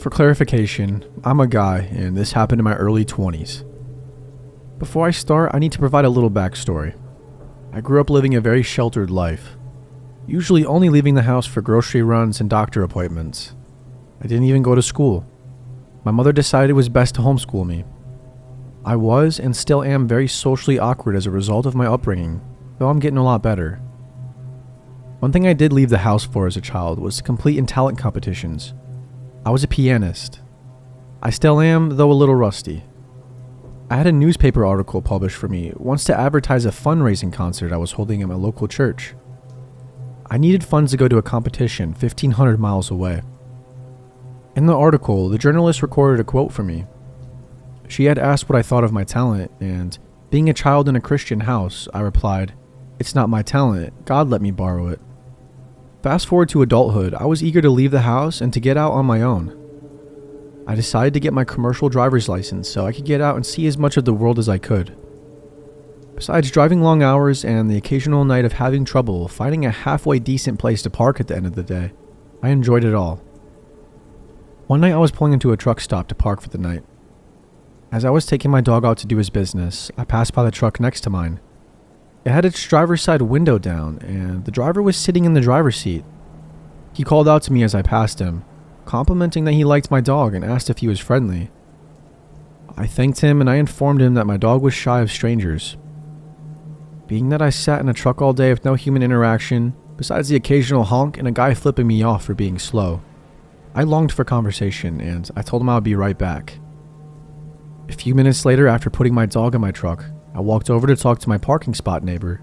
For clarification, I'm a guy, and this happened in my early 20s. Before I start, I need to provide a little backstory. I grew up living a very sheltered life, usually only leaving the house for grocery runs and doctor appointments. I didn't even go to school. My mother decided it was best to homeschool me. I was and still am very socially awkward as a result of my upbringing, though I'm getting a lot better. One thing I did leave the house for as a child was to compete in talent competitions. I was a pianist. I still am, though a little rusty. I had a newspaper article published for me once to advertise a fundraising concert I was holding at my local church. I needed funds to go to a competition 1,500 miles away. In the article, the journalist recorded a quote for me. She had asked what I thought of my talent, and being a child in a Christian house, I replied, "It's not my talent, God let me borrow it." Fast forward to adulthood, I was eager to leave the house and to get out on my own. I decided to get my commercial driver's license so I could get out and see as much of the world as I could. Besides driving long hours and the occasional night of having trouble finding a halfway decent place to park at the end of the day, I enjoyed it all. One night I was pulling into a truck stop to park for the night. As I was taking my dog out to do his business, I passed by the truck next to mine. It had its driver's side window down, and the driver was sitting in the driver's seat. He called out to me as I passed him, complimenting that he liked my dog and asked if he was friendly. I thanked him and I informed him that my dog was shy of strangers. Being that I sat in a truck all day with no human interaction, besides the occasional honk and a guy flipping me off for being slow, I longed for conversation and I told him I would be right back. A few minutes later, after putting my dog in my truck, I walked over to talk to my parking spot neighbor.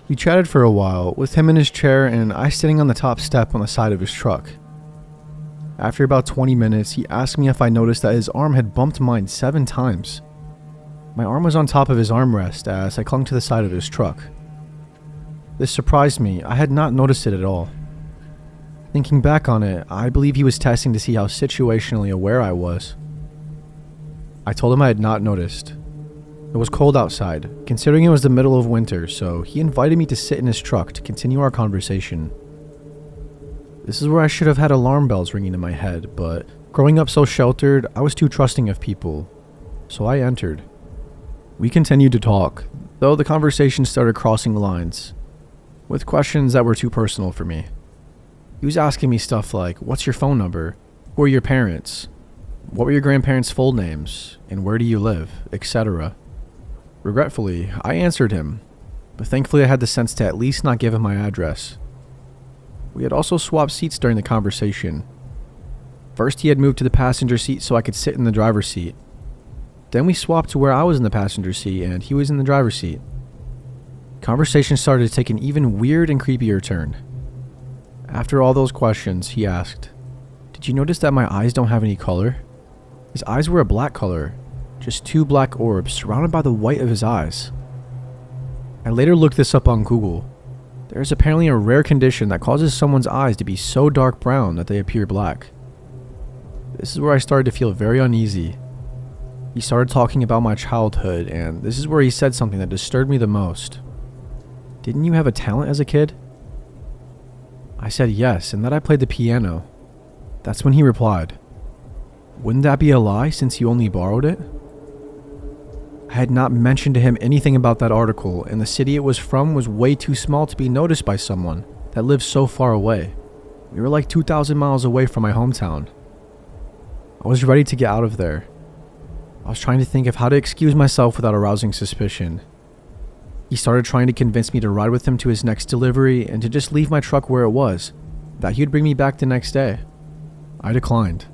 We chatted for a while, with him in his chair and I sitting on the top step on the side of his truck. After about 20 minutes, he asked me if I noticed that his arm had bumped mine 7 times. My arm was on top of his armrest as I clung to the side of his truck. This surprised me. I had not noticed it at all. Thinking back on it, I believe he was testing to see how situationally aware I was. I told him I had not noticed. It was cold outside, considering it was the middle of winter, so he invited me to sit in his truck to continue our conversation. This is where I should have had alarm bells ringing in my head, but growing up so sheltered, I was too trusting of people, so I entered. We continued to talk, though the conversation started crossing lines, with questions that were too personal for me. He was asking me stuff like, "What's your phone number? Who are your parents? What were your grandparents' full names? And where do you live?" etc. Regretfully, I answered him, but thankfully I had the sense to at least not give him my address. We had also swapped seats during the conversation. First, he had moved to the passenger seat so I could sit in the driver's seat. Then we swapped to where I was in the passenger seat and he was in the driver's seat. Conversation started to take an even weird and creepier turn. After all those questions, he asked, "Did you notice that my eyes don't have any color?" His eyes were a black color, just 2 black orbs surrounded by the white of his eyes. I later looked this up on Google. There is apparently a rare condition that causes someone's eyes to be so dark brown that they appear black. This is where I started to feel very uneasy. He started talking about my childhood, and this is where he said something that disturbed me the most. "Didn't you have a talent as a kid?" I said yes, and that I played the piano. That's when he replied, "Wouldn't that be a lie since you only borrowed it?" I had not mentioned to him anything about that article, and the city it was from was way too small to be noticed by someone that lived so far away. We were like 2,000 miles away from my hometown. I was ready to get out of there. I was trying to think of how to excuse myself without arousing suspicion. He started trying to convince me to ride with him to his next delivery and to just leave my truck where it was, that he would bring me back the next day. I declined.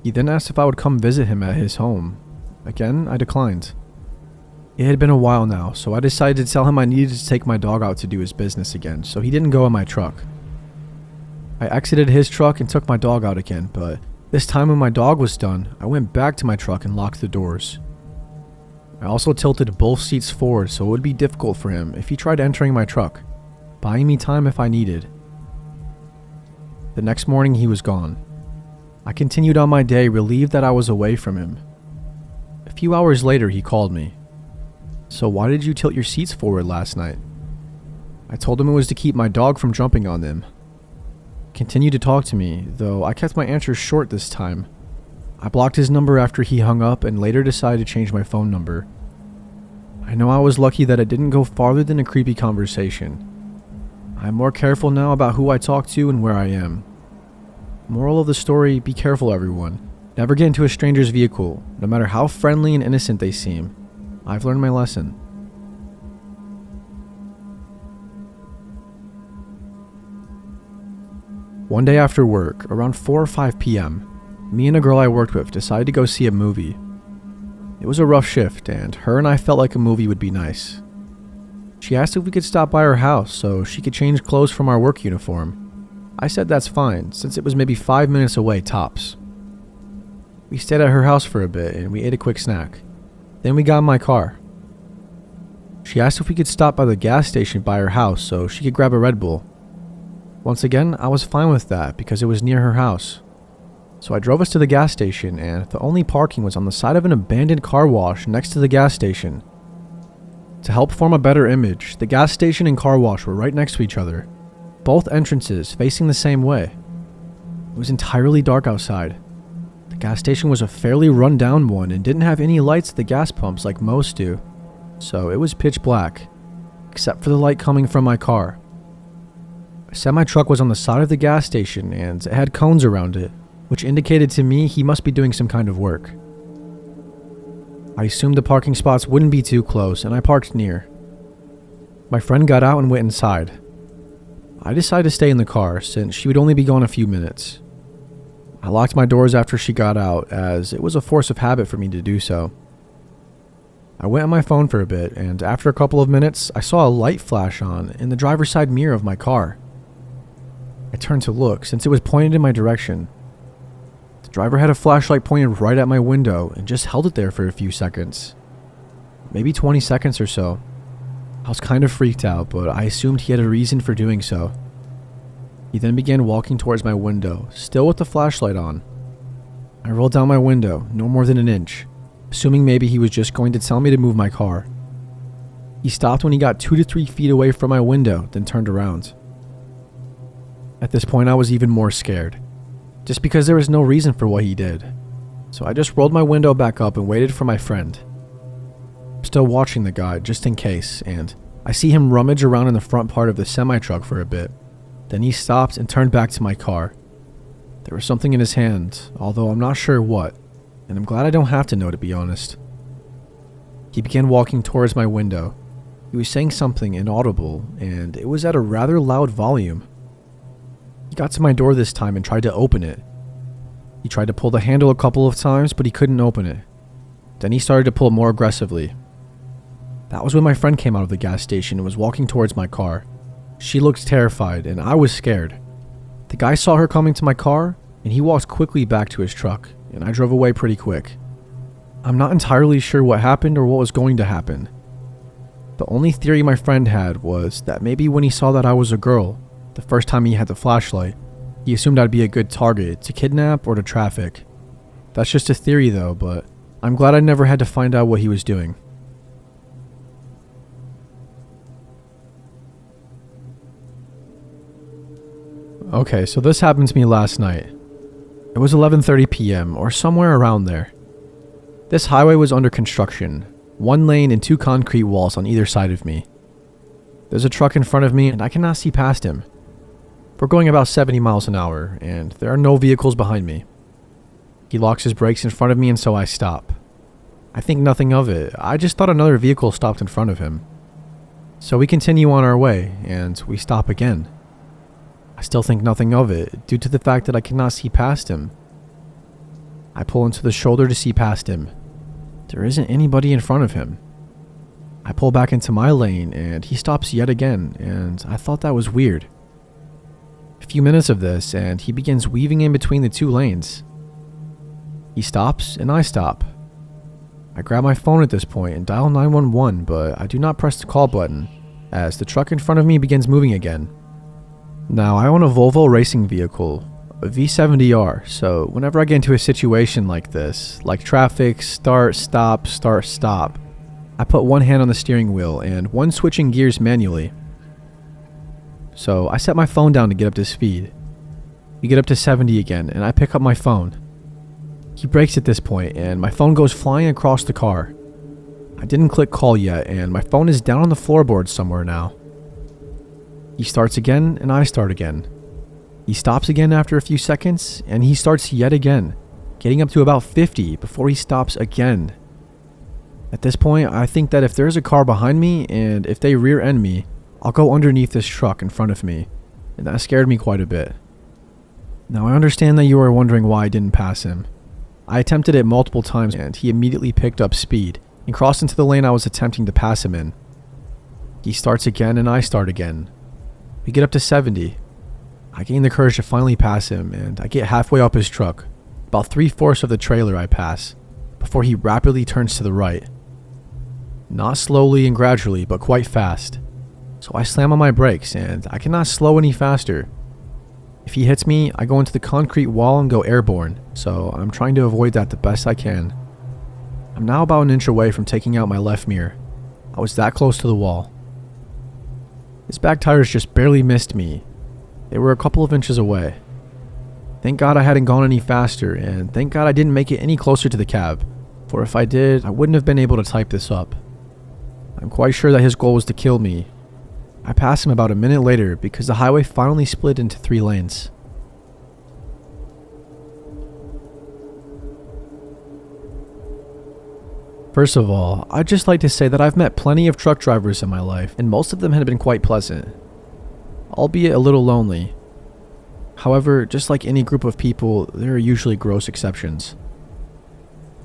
He then asked if I would come visit him at his home. Again, I declined. It had been a while now, so I decided to tell him I needed to take my dog out to do his business again, so he didn't go in my truck. I exited his truck and took my dog out again, but this time when my dog was done, I went back to my truck and locked the doors. I also tilted both seats forward so it would be difficult for him if he tried entering my truck, buying me time if I needed. The next morning he was gone. I continued on my day, relieved that I was away from him. A few hours later he called me. "So why did you tilt your seats forward last night?" I told him it was to keep my dog from jumping on them. continued to talk to me, though I kept my answers short this time. I blocked his number after he hung up and later decided to change my phone number. I know I was lucky that it didn't go farther than a creepy conversation. I'm more careful now about who I talk to and where I am. Moral of the story, be careful everyone. Never get into a stranger's vehicle, no matter how friendly and innocent they seem. I've learned my lesson. One day after work, around 4 or 5 p.m., me and a girl I worked with decided to go see a movie. It was a rough shift, and her and I felt like a movie would be nice. She asked if we could stop by her house so she could change clothes from our work uniform. I said that's fine, since it was maybe 5 minutes away tops. We stayed at her house for a bit and we ate a quick snack. Then we got in my car. She asked if we could stop by the gas station by her house so she could grab a Red Bull. Once again, I was fine with that because it was near her house. So I drove us to the gas station, and the only parking was on the side of an abandoned car wash next to the gas station. To help form a better image, the gas station and car wash were right next to each other, both entrances facing the same way. It was entirely dark outside. The gas station was a fairly run-down one and didn't have any lights at the gas pumps like most do, so it was pitch black, except for the light coming from my car. A semi-truck was on the side of the gas station and it had cones around it, which indicated to me he must be doing some kind of work. I assumed the parking spots wouldn't be too close and I parked near. My friend got out and went inside. I decided to stay in the car since she would only be gone a few minutes. I locked my doors after she got out as it was a force of habit for me to do so. I went on my phone for a bit and after a couple of minutes I saw a light flash on in the driver's side mirror of my car. I turned to look since it was pointed in my direction. The driver had a flashlight pointed right at my window and just held it there for a few seconds. Maybe 20 seconds or so. I was kind of freaked out, but I assumed he had a reason for doing so. He then began walking towards my window, still with the flashlight on. I rolled down my window, no more than an inch, assuming maybe he was just going to tell me to move my car. He stopped when he got 2 to 3 feet away from my window, then turned around. At this point, I was even more scared, just because there was no reason for what he did. So I just rolled my window back up and waited for my friend. I'm still watching the guy, just in case, and I see him rummage around in the front part of the semi-truck for a bit. Then he stopped and turned back to my car. There was something in his hand, although I'm not sure what, and I'm glad I don't have to know, to be honest. He began walking towards my window. He was saying something inaudible, and it was at a rather loud volume. He got to my door this time and tried to open it. He tried to pull the handle a couple of times, but he couldn't open it. Then he started to pull more aggressively. That was when my friend came out of the gas station and was walking towards my car. She looked terrified, and I was scared. The guy saw her coming to my car, and he walked quickly back to his truck, and I drove away pretty quick. I'm not entirely sure what happened or what was going to happen. The only theory my friend had was that maybe when he saw that I was a girl, the first time he had the flashlight, he assumed I'd be a good target to kidnap or to traffic. That's just a theory though, but I'm glad I never had to find out what he was doing. Okay, so this happened to me last night. It was 11:30 p.m. or somewhere around there. This highway was under construction, 1 lane and 2 concrete walls on either side of me. There's a truck in front of me and I cannot see past him. We're going about 70 miles an hour, and there are no vehicles behind me. He locks his brakes in front of me, and so I stop. I think nothing of it. I just thought another vehicle stopped in front of him. So we continue on our way, and we stop again. I still think nothing of it, due to the fact that I cannot see past him. I pull into the shoulder to see past him. There isn't anybody in front of him. I pull back into my lane, and he stops yet again, and I thought that was weird. A few minutes of this, and he begins weaving in between the 2 lanes. He stops, and I stop. I grab my phone at this point and dial 911, but I do not press the call button, as the truck in front of me begins moving again. Now, I own a Volvo racing vehicle, a V70R, so whenever I get into a situation like this, like traffic, start, stop, I put one hand on the steering wheel and one switching gears manually. So I set my phone down to get up to speed. We get up to 70 again, and I pick up my phone. He brakes at this point, and my phone goes flying across the car. I didn't click call yet, and my phone is down on the floorboard somewhere now. He starts again, and I start again. He stops again after a few seconds, and he starts yet again, getting up to about 50 before he stops again. At this point, I think that if there's a car behind me, and if they rear end me, I'll go underneath this truck in front of me, and that scared me quite a bit. Now I understand that you are wondering why I didn't pass him. I attempted it multiple times, and he immediately picked up speed and crossed into the lane I was attempting to pass him in. He starts again, and I start again. We get up to 70. I gain the courage to finally pass him, and I get halfway up his truck, about 3/4 of the trailer I pass, before he rapidly turns to the right. Not slowly and gradually, but quite fast. So I slam on my brakes, and I cannot slow any faster. If he hits me, I go into the concrete wall and go airborne, so I'm trying to avoid that the best I can. I'm now about an inch away from taking out my left mirror. I was that close to the wall. His back tires just barely missed me. They were a couple of inches away. Thank God I hadn't gone any faster, and thank God I didn't make it any closer to the cab, for if I did, I wouldn't have been able to type this up. I'm quite sure that his goal was to kill me. I passed him about a minute later because the highway finally split into 3 lanes. First of all, I'd just like to say that I've met plenty of truck drivers in my life, and most of them had been quite pleasant, albeit a little lonely. However, just like any group of people, there are usually gross exceptions.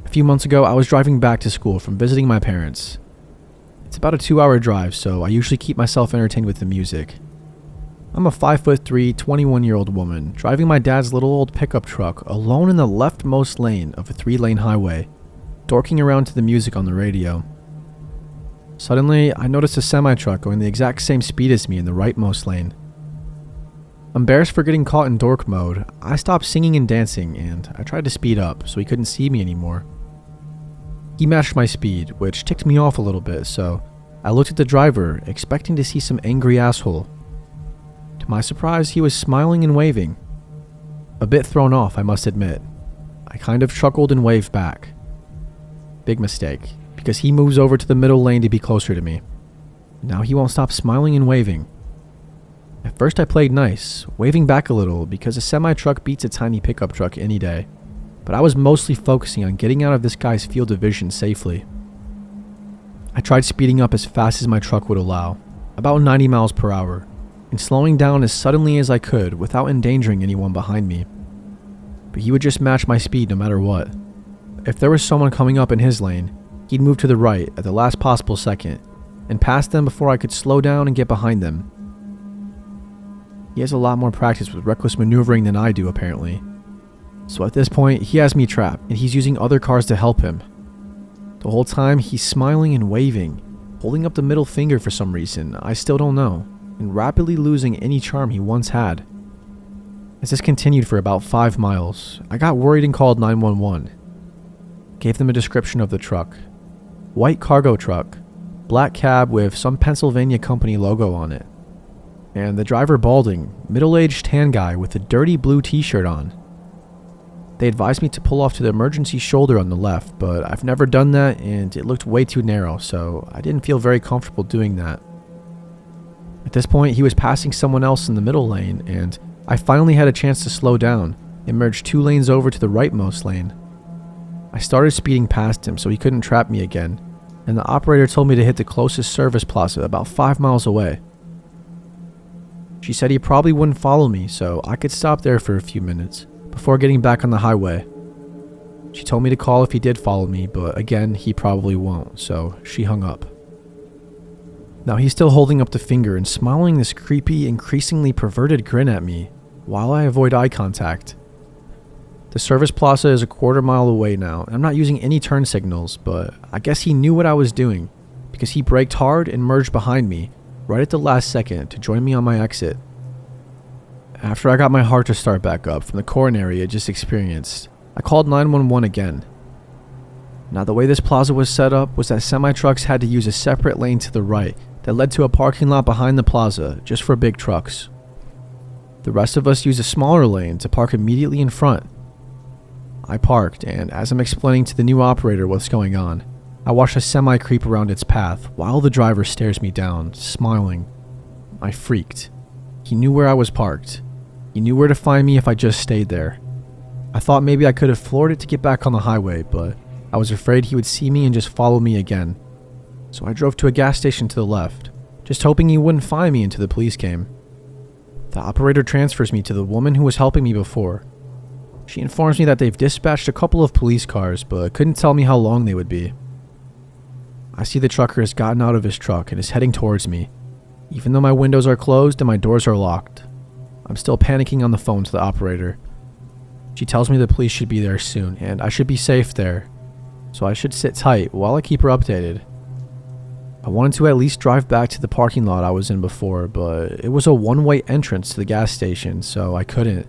A few months ago, I was driving back to school from visiting my parents. It's about a 2-hour drive, so I usually keep myself entertained with the music. I'm a 5'3", 21-year-old woman driving my dad's little old pickup truck alone in the leftmost lane of a 3-lane highway, dorking around to the music on the radio. Suddenly, I noticed a semi-truck going the exact same speed as me in the rightmost lane. Embarrassed for getting caught in dork mode, I stopped singing and dancing, and I tried to speed up so he couldn't see me anymore. He matched my speed, which ticked me off a little bit, so I looked at the driver, expecting to see some angry asshole. To my surprise, he was smiling and waving. A bit thrown off, I must admit. I kind of chuckled and waved back. Big mistake, because he moves over to the middle lane to be closer to me. Now he won't stop smiling and waving. At first I played nice, waving back a little because a semi-truck beats a tiny pickup truck any day. But I was mostly focusing on getting out of this guy's field of vision safely. I tried speeding up as fast as my truck would allow, about 90 miles per hour, and slowing down as suddenly as I could without endangering anyone behind me. But he would just match my speed no matter what. If there was someone coming up in his lane, he'd move to the right at the last possible second, and pass them before I could slow down and get behind them. He has a lot more practice with reckless maneuvering than I do, apparently. So at this point, he has me trapped, and he's using other cars to help him. The whole time, he's smiling and waving, holding up the middle finger for some reason, I still don't know, and rapidly losing any charm he once had. As this continued for about 5 miles, I got worried and called 911. Gave them a description of the truck. White cargo truck, black cab with some Pennsylvania company logo on it. And the driver balding, middle-aged tan guy with a dirty blue t-shirt on. They advised me to pull off to the emergency shoulder on the left, but I've never done that and it looked way too narrow, so I didn't feel very comfortable doing that. At this point, he was passing someone else in the middle lane, and I finally had a chance to slow down and merge 2 lanes over to the rightmost lane. I started speeding past him so he couldn't trap me again, and the operator told me to hit the closest service plaza about 5 miles away. She said he probably wouldn't follow me, so I could stop there for a few minutes before getting back on the highway. She told me to call if he did follow me, but again, he probably won't, so she hung up. Now he's still holding up the finger and smiling this creepy, increasingly perverted grin at me while I avoid eye contact. The service plaza is a 1/4 mile away now, and I'm not using any turn signals, but I guess he knew what I was doing because he braked hard and merged behind me right at the last second to join me on my exit. After I got my heart to start back up from the coronary it just experienced, I called 911 again. Now the way this plaza was set up was that semi-trucks had to use a separate lane to the right that led to a parking lot behind the plaza just for big trucks. The rest of us used a smaller lane to park immediately in front. I parked, and as I'm explaining to the new operator what's going on, I watch a semi creep around its path while the driver stares me down, smiling. I freaked. He knew where I was parked. He knew where to find me if I just stayed there. I thought maybe I could have floored it to get back on the highway, but I was afraid he would see me and just follow me again. So I drove to a gas station to the left, just hoping he wouldn't find me until the police came. The operator transfers me to the woman who was helping me before. She informs me that they've dispatched a couple of police cars, but couldn't tell me how long they would be. I see the trucker has gotten out of his truck and is heading towards me, even though my windows are closed and my doors are locked. I'm still panicking on the phone to the operator. She tells me the police should be there soon, and I should be safe there, so I should sit tight while I keep her updated. I wanted to at least drive back to the parking lot I was in before, but it was a one-way entrance to the gas station, so I couldn't.